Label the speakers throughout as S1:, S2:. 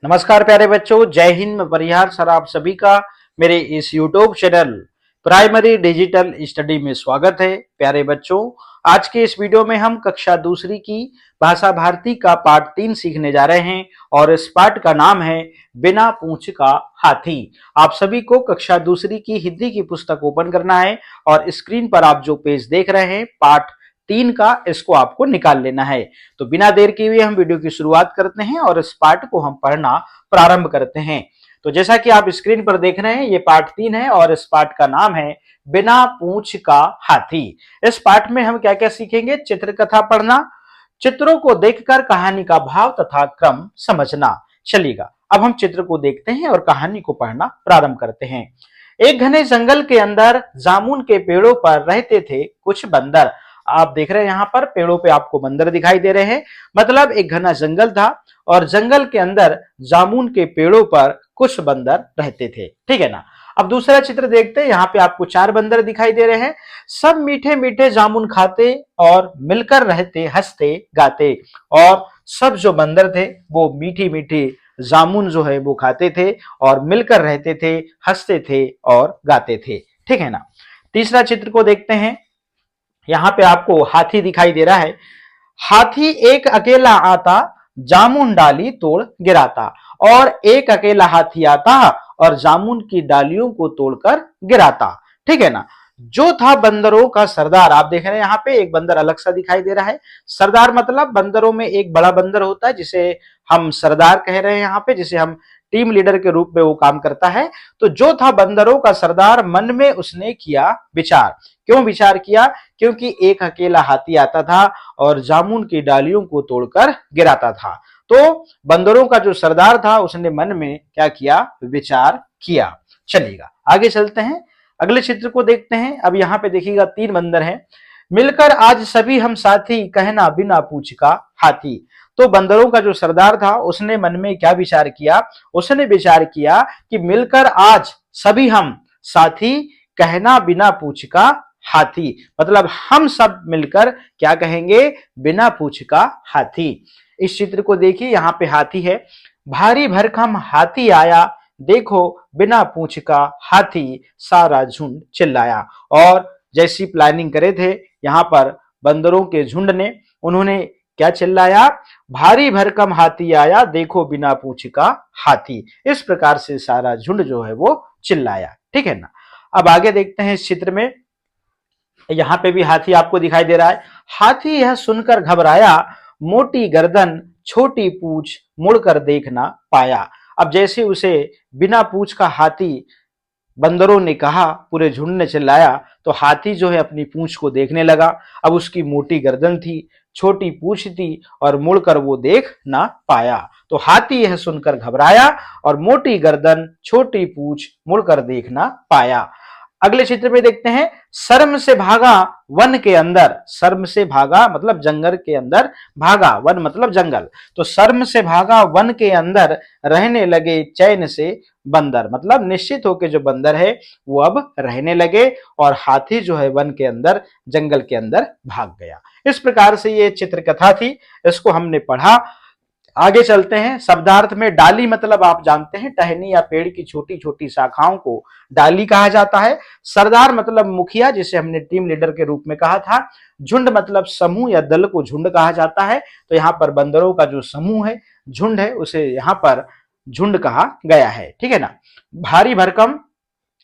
S1: नमस्कार प्यारे बच्चों, जय हिंद। मैं परिहार सर आप सभी का मेरे इस YouTube channel primary digital study में स्वागत है। प्यारे बच्चों, आज के इस वीडियो में हम कक्षा दूसरी की भाषा भारती का पाठ 3 सीखने जा रहे हैं और इस पाठ का नाम है बिना पूंछ का हाथी। आप सभी को कक्षा दूसरी की हिंदी की पुस्तक ओपन करना है और स्क्रीन पर आप जो पेज देख रहे हैं पाठ 3 का, इसको आपको निकाल लेना है। तो बिना देर किए हुए हम वीडियो की शुरुआत करते हैं और इस पाठ को हम पढ़ना प्रारंभ करते हैं। तो जैसा कि आप स्क्रीन पर देख रहे हैं, ये पाठ 3 है और इस पाठ का नाम है बिना पूंछ का हाथी। इस पाठ में हम क्या क्या सीखेंगे? चित्रकथा पढ़ना, चित्रों को देखकर कहानी का भाव तथा क्रम समझना। चलिएगा, अब हम चित्र को देखते हैं और कहानी को पढ़ना प्रारंभ करते हैं। एक घने जंगल के अंदर जामुन के पेड़ों पर रहते थे कुछ बंदर। आप देख रहे हैं यहाँ पर पेड़ों पे आपको बंदर दिखाई दे रहे हैं, मतलब एक घना जंगल था और जंगल के अंदर जामुन के पेड़ों पर कुछ बंदर रहते थे। ठीक है ना। अब दूसरा चित्र देखते हैं। यहाँ पे आपको 4 बंदर दिखाई दे रहे हैं। सब मीठे मीठे जामुन खाते और मिलकर रहते, हंसते गाते। और सब जो बंदर थे वो मीठी मीठी जामुन जो है वो खाते थे और मिलकर रहते थे, हंसते थे और गाते थे। ठीक है ना। तीसरा चित्र को देखते हैं। यहाँ पे आपको हाथी दिखाई दे रहा है। हाथी एक अकेला आता, जामुन डाली तोड़ गिराता। और एक अकेला हाथी आता और जामुन की डालियों को तोड़कर गिराता। ठीक है ना। जो था बंदरों का सरदार। आप देख रहे हैं यहाँ पे एक बंदर अलग सा दिखाई दे रहा है। सरदार मतलब बंदरों में एक बड़ा बंदर होता है जिसे हम सरदार कह रहे हैं यहाँ पे, जिसे हम टीम लीडर के रूप में वो काम करता है। तो जो था बंदरों का सरदार, मन में उसने किया विचार। क्यों विचार किया? क्योंकि एक अकेला हाथी आता था और जामुन की डालियों को तोड़कर गिराता था। तो बंदरों का जो सरदार था उसने मन में क्या किया? विचार किया। चलिएगा आगे चलते हैं, अगले चित्र को देखते हैं। अब यहाँ पे देखिएगा 3 बंदर हैं। मिलकर आज सभी हम साथी, कहना बिना पूछ का हाथी। तो बंदरों का जो सरदार था उसने मन में क्या विचार किया? उसने विचार किया कि मिलकर आज सभी हम साथी, कहना बिना पूछ का हाथी। मतलब हम सब मिलकर क्या कहेंगे? बिना पूछ का हाथी। इस चित्र को देखिए, यहाँ पे हाथी है। भारी भरकम हाथी आया, देखो बिना पूछ का हाथी, सारा झुंड चिल्लाया। और जैसी प्लानिंग करे थे यहाँ पर बंदरों के झुंड ने, उन्होंने क्या चिल्लाया? भारी भरकम हाथी आया, देखो बिना पूछ का हाथी। इस प्रकार से सारा झुंड जो है वो चिल्लाया। ठीक है ना। अब आगे देखते हैं इस चित्र में। यहाँ पे भी हाथी आपको दिखाई दे रहा है। हाथी यह सुनकर घबराया, मोटी गर्दन छोटी पूंछ मुड़कर देख ना पाया। अब जैसे उसे बिना पूंछ का हाथी बंदरों ने कहा, पूरे झुंड ने चिल्लाया, तो हाथी जो है अपनी पूंछ को देखने लगा। अब उसकी मोटी गर्दन थी, छोटी पूंछ थी और मुड़कर वो देख ना पाया। तो हाथी यह सुनकर घबराया और मोटी गर्दन छोटी पूंछ मुड़कर देख ना पाया। अगले चित्र में देखते हैं। शर्म से भागा वन के अंदर। शर्म से भागा मतलब जंगल के अंदर भागा, वन मतलब जंगल। तो शर्म से भागा वन के अंदर, रहने लगे चैन से बंदर। मतलब निश्चित होकर जो बंदर है वो अब रहने लगे और हाथी जो है वन के अंदर, जंगल के अंदर भाग गया। इस प्रकार से ये चित्रकथा थी, इसको हमने पढ़ा। आगे चलते हैं। शब्दार्थ में डाली मतलब आप जानते हैं, टहनी या पेड़ की छोटी छोटी शाखाओं को डाली कहा जाता है। सरदार मतलब मुखिया, जिसे हमने टीम लीडर के रूप में कहा था। झुंड मतलब समूह या दल को झुंड कहा जाता है। तो यहाँ पर बंदरों का जो समूह है, झुंड है, उसे यहाँ पर झुंड कहा गया है। ठीक है ना। भारी भरकम,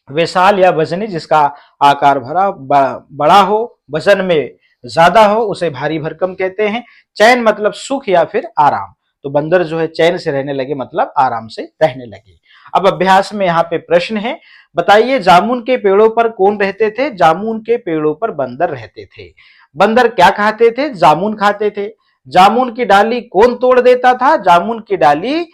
S1: विशाल या वजनी, जिसका आकार बड़ा हो, वजन में ज्यादा हो, उसे भारी भरकम कहते हैं। चैन मतलब सुख या फिर आराम। तो बंदर जो है चैन से रहने लगे मतलब आराम से रहने लगे। अब अभ्यास में यहाँ पे प्रश्न है। बताइए, जामुन के पेड़ों पर कौन रहते थे? जामुन के पेड़ों पर बंदर रहते थे। बंदर क्या खाते थे? जामुन खाते थे। जामुन की डाली कौन तोड़ देता था? जामुन की डाली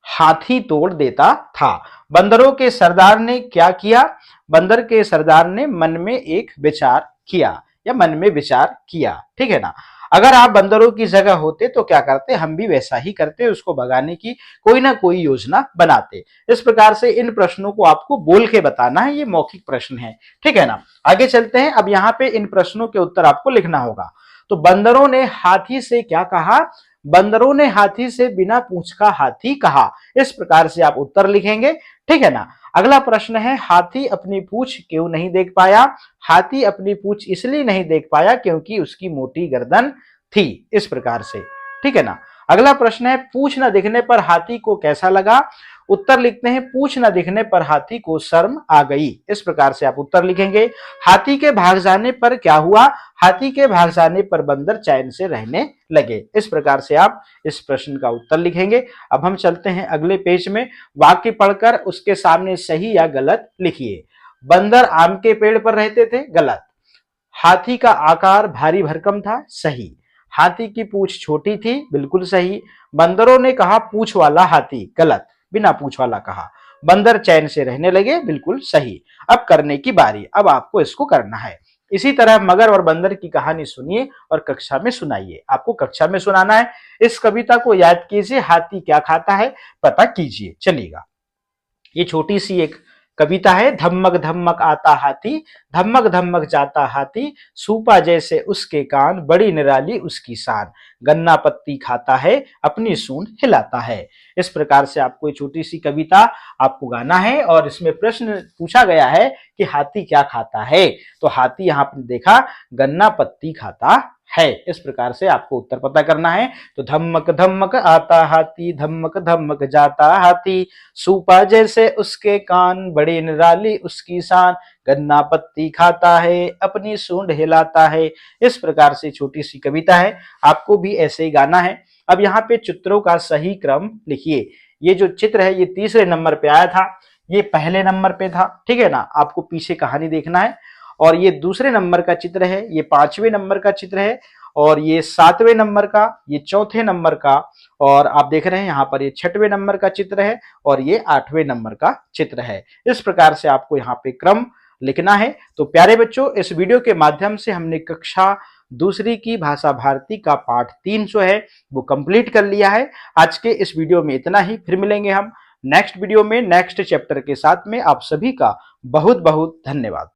S1: हाथी तोड़ देता था। बंदरों के सरदार ने क्या किया? बंदर के सरदार ने मन में एक विचार किया या मन में विचार किया। ठीक है ना। अगर आप बंदरों की जगह होते तो क्या करते? हम भी वैसा ही करते, उसको भगाने की कोई ना कोई योजना बनाते। इस प्रकार से इन प्रश्नों को आपको बोल के बताना है, ये मौखिक प्रश्न है। ठीक है ना। आगे चलते हैं। अब यहाँ पे इन प्रश्नों के उत्तर आपको लिखना होगा। तो बंदरों ने हाथी से क्या कहा? बंदरों ने हाथी से बिना पूंछ का हाथी कहा। इस प्रकार से आप उत्तर लिखेंगे, ठीक है ना। अगला प्रश्न है, हाथी अपनी पूंछ क्यों नहीं देख पाया? हाथी अपनी पूंछ इसलिए नहीं देख पाया क्योंकि उसकी मोटी गर्दन थी। इस प्रकार से, ठीक है ना। अगला प्रश्न है, पूंछ न दिखने पर हाथी को कैसा लगा? उत्तर लिखते हैं, पूंछ न दिखने पर हाथी को शर्म आ गई। इस प्रकार से आप उत्तर लिखेंगे। हाथी के भाग जाने पर क्या हुआ? हाथी के भाग जाने पर बंदर चैन से रहने लगे। इस प्रकार से आप इस प्रश्न का उत्तर लिखेंगे। अब हम चलते हैं अगले पेज में। वाक्य पढ़कर उसके सामने सही या गलत लिखिए। बंदर आम के पेड़ पर रहते थे, गलत। हाथी का आकार भारी भरकम था, सही। हाथी की पूंछ छोटी थी, बिल्कुल सही। बंदरों ने कहा पूंछ वाला हाथी, गलत, बिना पूंछ वाला कहा। बंदर चैन से रहने लगे, बिल्कुल सही। अब करने की बारी, अब आपको इसको करना है। इसी तरह मगर और बंदर की कहानी सुनिए और कक्षा में सुनाइए। आपको कक्षा में सुनाना है। इस कविता को याद कीजिए, हाथी क्या खाता है पता कीजिए। चलिएगा, ये छोटी सी एक कविता है। धमक धमक आता हाथी, धमक धमक जाता हाथी, सूपा जैसे उसके कान, बड़ी निराली उसकी शान, गन्ना पत्ती खाता है, अपनी सूंड हिलाता है। इस प्रकार से आपको ये छोटी सी कविता आपको गाना है और इसमें प्रश्न पूछा गया है कि हाथी क्या खाता है। तो हाथी यहाँ पर देखा गन्ना पत्ती खाता है। इस प्रकार से आपको उत्तर पता करना है। तो धमक धमक आता हाथी, धमक धमक जाता हाथी, सूपा जैसे उसके कान, बड़ी निराली उसकी शान, गन्ना पत्ती खाता है, अपनी सूंड हिलाता है। इस प्रकार से छोटी सी कविता है, आपको भी ऐसे ही गाना है। अब यहाँ पे चित्रों का सही क्रम लिखिए। ये जो चित्र है ये तीसरे नंबर पे आया था, ये पहले नंबर पे था, ठीक है ना। आपको पीछे कहानी देखना है। और ये दूसरे नंबर का चित्र है, ये पांचवें नंबर का चित्र है, और ये सातवें नंबर का, ये चौथे नंबर का, और आप देख रहे हैं यहाँ पर ये छठवें नंबर का चित्र है, और ये आठवें नंबर का चित्र है। इस प्रकार से आपको यहाँ पे क्रम लिखना है। तो प्यारे बच्चों, इस वीडियो के माध्यम से हमने कक्षा दूसरी की भाषा भारती का पाठ 3 जो है वो कंप्लीट कर लिया है। आज के इस वीडियो में इतना ही। फिर मिलेंगे हम नेक्स्ट वीडियो में नेक्स्ट चैप्टर के साथ में। आप सभी का बहुत बहुत धन्यवाद।